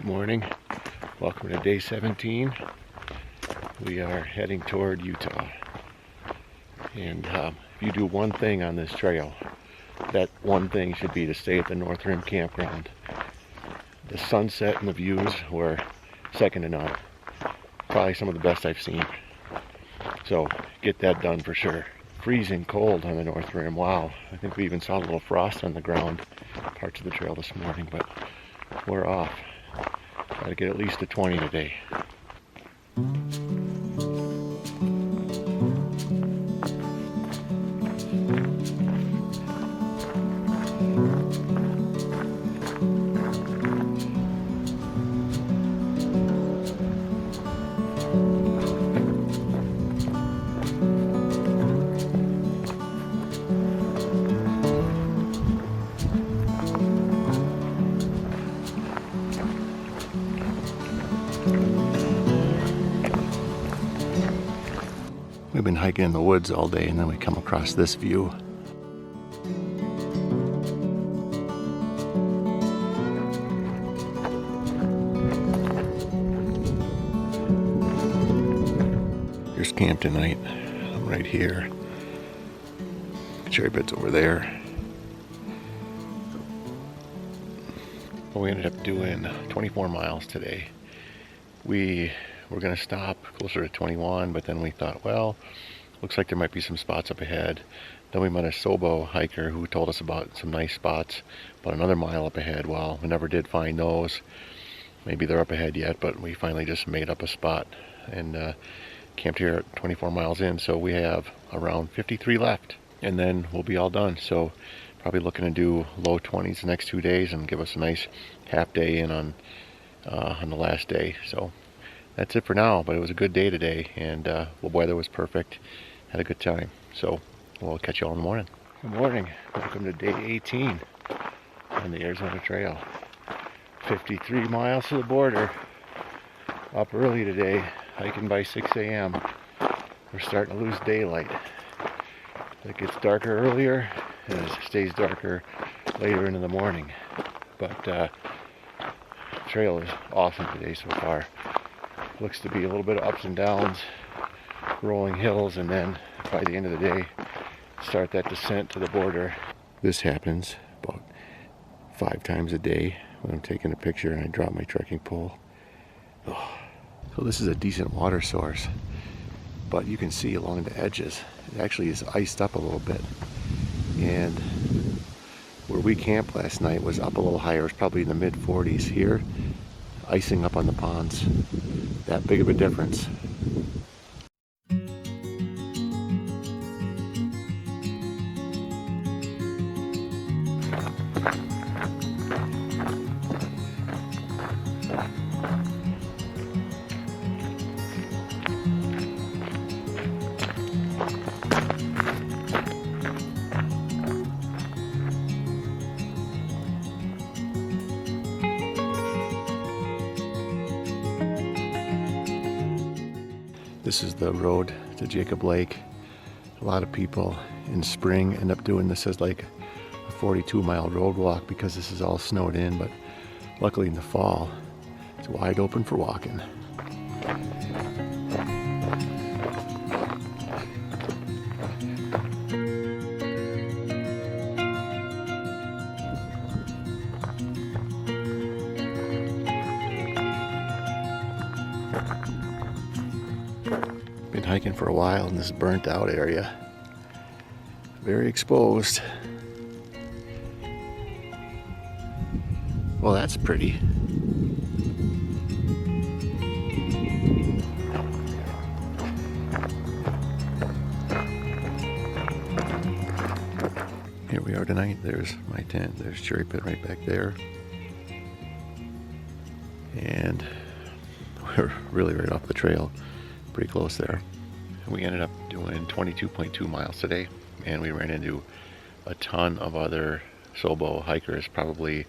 Good morning. Welcome to day 17. We are heading toward Utah. And if you do one thing on this trail, that one thing should be to stay at the North Rim campground. The sunset and the views were second to none. Probably some of the best I've seen. So get that done for sure. Freezing cold on the North Rim. Wow. I think we even saw a little frost on the ground parts of the trail this morning, but we're off. Gotta get at least a 20 today. We've been hiking in the woods all day and then we come across this view. Here's camp tonight. I'm right here. Cherry bed's over there. Well, we ended up doing 24 miles today. We were going to stop closer to 21, but then we thought, well, looks like there might be some spots up ahead. Then we met a Sobo hiker who told us about some nice spots about another mile up ahead. Well, we never did find those. Maybe they're up ahead yet, but we finally just made up a spot and camped here at 24 miles in. So we have around 53 left, and then we'll be all done. So probably looking to do low 20s the next 2 days and give us a nice half day in on the last day. So that's it for now, but it was a good day today, and the weather was perfect. Had a good time. So we'll catch you all in the morning. Good morning. Welcome to day 18 on the Arizona Trail. 53 miles to the border. Up early today, hiking by 6 a.m. We're starting to lose daylight. It gets darker earlier and it stays darker later into the morning. But the trail is awesome today so far. Looks to be a little bit of ups and downs, rolling hills, and then by the end of the day start that descent to the border. This happens about 5 times a day when I'm taking a picture and I drop my trekking pole. Oh. So this is a decent water source, but you can see along the edges it actually is iced up a little bit, and where we camped last night was up a little higher. It was probably in the mid 40s. Here, icing up on the ponds. That big of a difference. This is the road to Jacob Lake. A lot of people in spring end up doing this as like a 42-mile road walk because this is all snowed in, but luckily in the fall it's wide open for walking. Been hiking for a while in this burnt out area. Very exposed. Well, that's pretty. Here we are tonight. There's my tent. There's Cherry Pit right back there. And we're really right off the trail. Pretty close there. We ended up doing 22.2 miles today, and we ran into a ton of other Sobo hikers, probably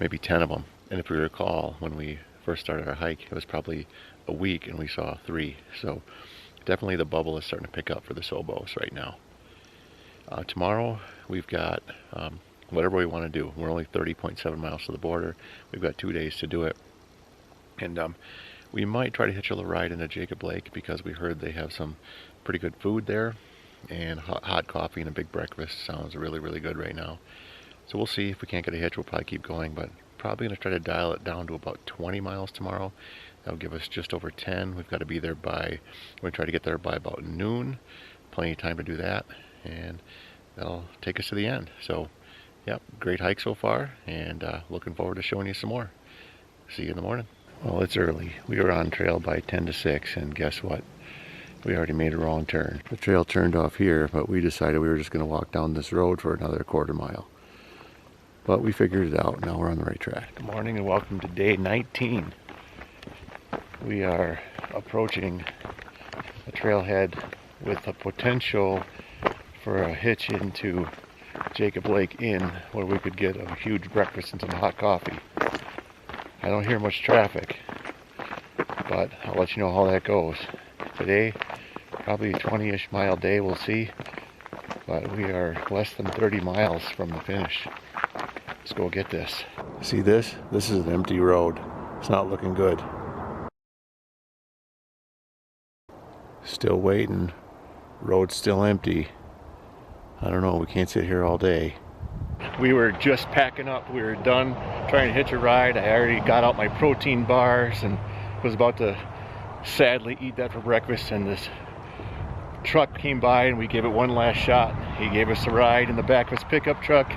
maybe 10 of them. And if we recall, when we first started our hike, it was probably a week and we saw 3. So definitely the bubble is starting to pick up for the Sobos right now. Tomorrow we've got whatever we want to do. We're only 30.7 miles to the border. We've got 2 days to do it. And we might try to hitch a little ride into Jacob Lake because we heard they have some pretty good food there, and hot coffee and a big breakfast sounds really, really good right now. So we'll see. If we can't get a hitch, we'll probably keep going, but probably going to try to dial it down to about 20 miles tomorrow. That'll give us just over 10. We've got to be there by, we're going to try to get there by about noon. Plenty of time to do that, and that'll take us to the end. So, yep, great hike so far, and looking forward to showing you some more. See you in the morning. Well, it's early. We were on trail by 10 to 6, and guess what? We already made a wrong turn. The trail turned off here, but we decided we were just going to walk down this road for another quarter mile. But we figured it out. Now we're on the right track. Good morning and welcome to day 19. We are approaching a trailhead with a potential for a hitch into Jacob Lake Inn, where we could get a huge breakfast and some hot coffee. I don't hear much traffic, but I'll let you know how that goes. Today, probably a 20-ish mile day, we'll see, but we are less than 30 miles from the finish. Let's go get this. See this? This is an empty road. It's not looking good. Still waiting. Road's still empty. I don't know, we can't sit here all day. We were just packing up. We were done trying to hitch a ride. I already got out my protein bars and was about to sadly eat that for breakfast, and this truck came by and we gave it one last shot. He gave us a ride in the back of his pickup truck,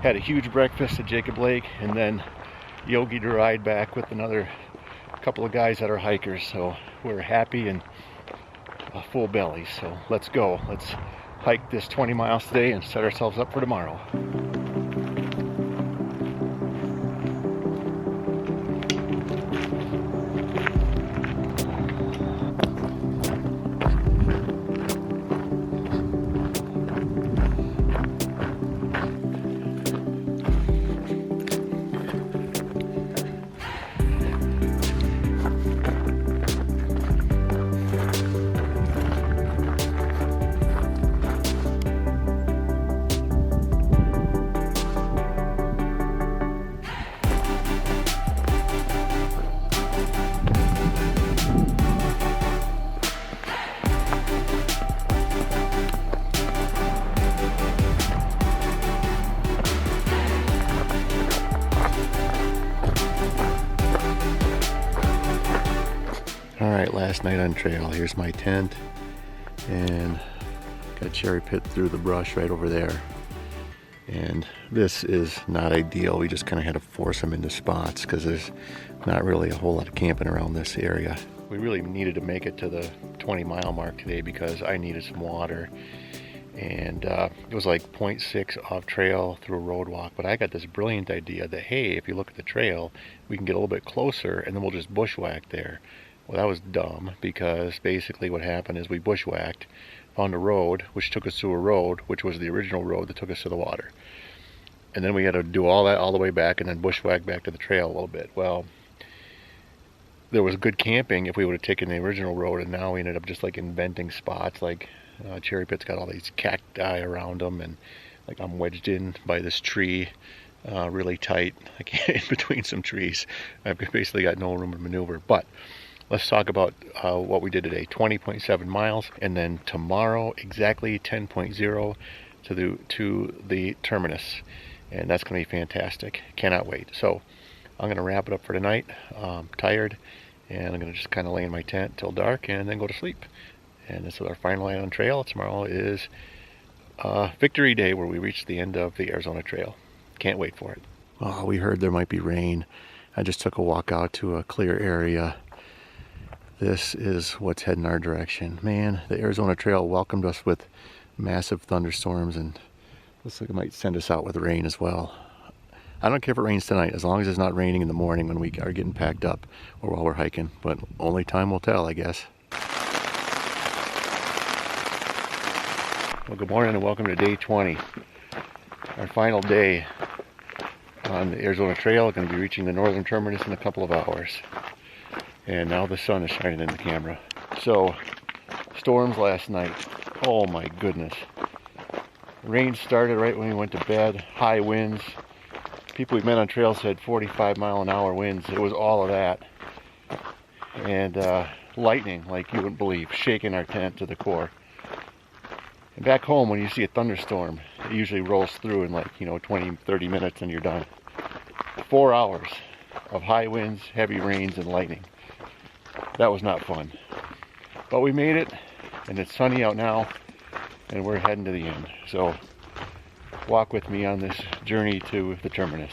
had a huge breakfast at Jacob Lake, and then yogied a ride back with another couple of guys that are hikers. So we're happy and full belly. So let's go. Let's hike this 20 miles today and set ourselves up for tomorrow. Alright, last night on trail. Here's my tent, and got cherry pit through the brush right over there. And this is not ideal. We just kind of had to force them into spots because there's not really a whole lot of camping around this area. We really needed to make it to the 20-mile mark today because I needed some water. And it was like 0.6 off trail through a road walk, but I got this brilliant idea that, hey, if you look at the trail, we can get a little bit closer and then we'll just bushwhack there. Well, that was dumb, because basically what happened is we bushwhacked, found a road, which took us to a road, which was the original road that took us to the water. And then we had to do all that all the way back and then bushwhack back to the trail a little bit. Well, there was good camping if we would have taken the original road, and now we ended up just like inventing spots. Like Cherry Pit's got all these cacti around them, and like I'm wedged in by this tree really tight, like in between some trees. I've basically got no room to maneuver. But let's talk about what we did today. 20.7 miles, and then tomorrow exactly 10.0 to the terminus, and that's going to be fantastic. Cannot wait. So I'm going to wrap it up for tonight. I'm tired, and I'm going to just kind of lay in my tent till dark and then go to sleep. And this is our final night on trail. Tomorrow is Victory Day, where we reach the end of the Arizona Trail. Can't wait for it. Oh, we heard there might be rain. I just took a walk out to a clear area. This is what's heading our direction. Man, the Arizona Trail welcomed us with massive thunderstorms, and looks like it might send us out with rain as well. I don't care if it rains tonight, as long as it's not raining in the morning when we are getting packed up or while we're hiking, but only time will tell, I guess. Well, good morning and welcome to day 20. Our final day on the Arizona Trail. We're going to be reaching the northern terminus in a couple of hours. And now the sun is shining in the camera. So, storms last night. Oh my goodness. Rain started right when we went to bed. High winds. People we've met on trails said 45-mile-an-hour winds. It was all of that. and lightning like you wouldn't believe, shaking our tent to the core. And back home, when you see a thunderstorm, it usually rolls through in like, 20, 30 minutes and you're done. 4 hours of high winds, heavy rains, and lightning. That was not fun. But we made it, and it's sunny out now, and we're heading to the end. So walk with me on this journey to the terminus.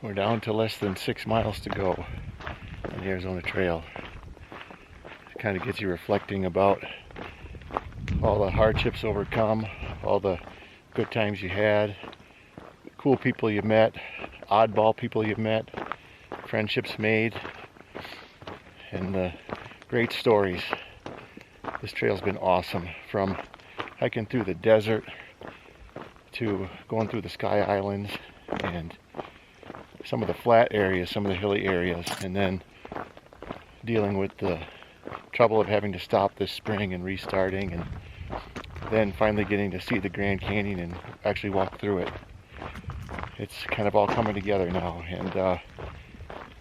We're down to less than 6 miles to go on the Arizona Trail. It kind of gets you reflecting about all the hardships overcome, all the good times you had, cool people you met, oddball people you've met, friendships made, and the great stories. This trail's been awesome, from hiking through the desert to going through the Sky Islands and some of the flat areas, some of the hilly areas, and then dealing with the trouble of having to stop this spring and restarting, and then finally getting to see the Grand Canyon and actually walk through it. It's kind of all coming together now, and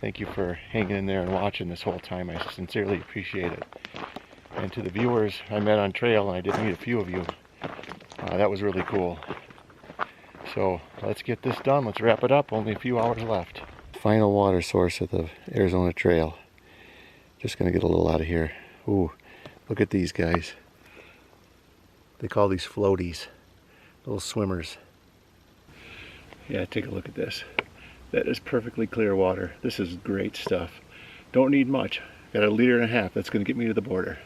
thank you for hanging in there and watching this whole time. I sincerely appreciate it. And to the viewers I met on trail, and I did meet a few of you, that was really cool. So let's get this done. Let's wrap it up. Only a few hours left. Final water source of the Arizona Trail. Just gonna get a little out of here. Ooh, look at these guys. They call these floaties, little swimmers. Yeah, take a look at this. That is perfectly clear water. This is great stuff. Don't need much. Got 1.5 liters. That's gonna get me to the border.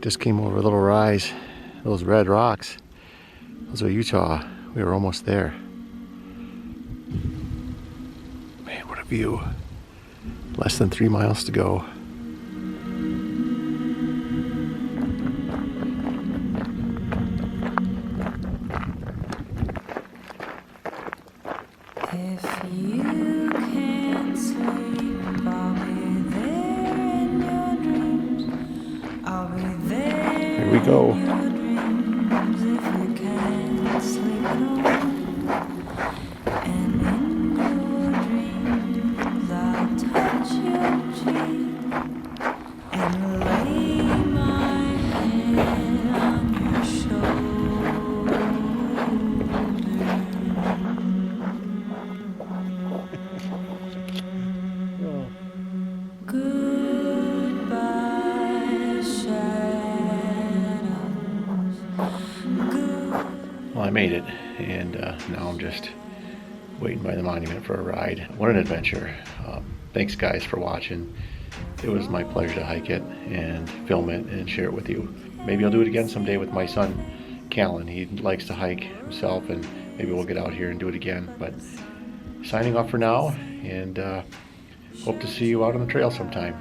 Just came over a little rise. Those red rocks, those are Utah. We were almost there. Man, what a view. Less than 3 miles to go. If you can't sleep, I'll be there in your dreams. I'll be there. Here we go. In your dreams if you can't sleep at all. And in your dreams, I'll touch your cheek and lay my head on your shoulder. Goodbye, shadows. Well, I made it, and now I'm just waiting by the monument for a ride. What an adventure. Thanks guys for watching. It was my pleasure to hike it and film it and share it with you. Maybe I'll do it again someday with my son, Callan. He likes to hike himself, and maybe we'll get out here and do it again. But signing off for now, and hope to see you out on the trail sometime.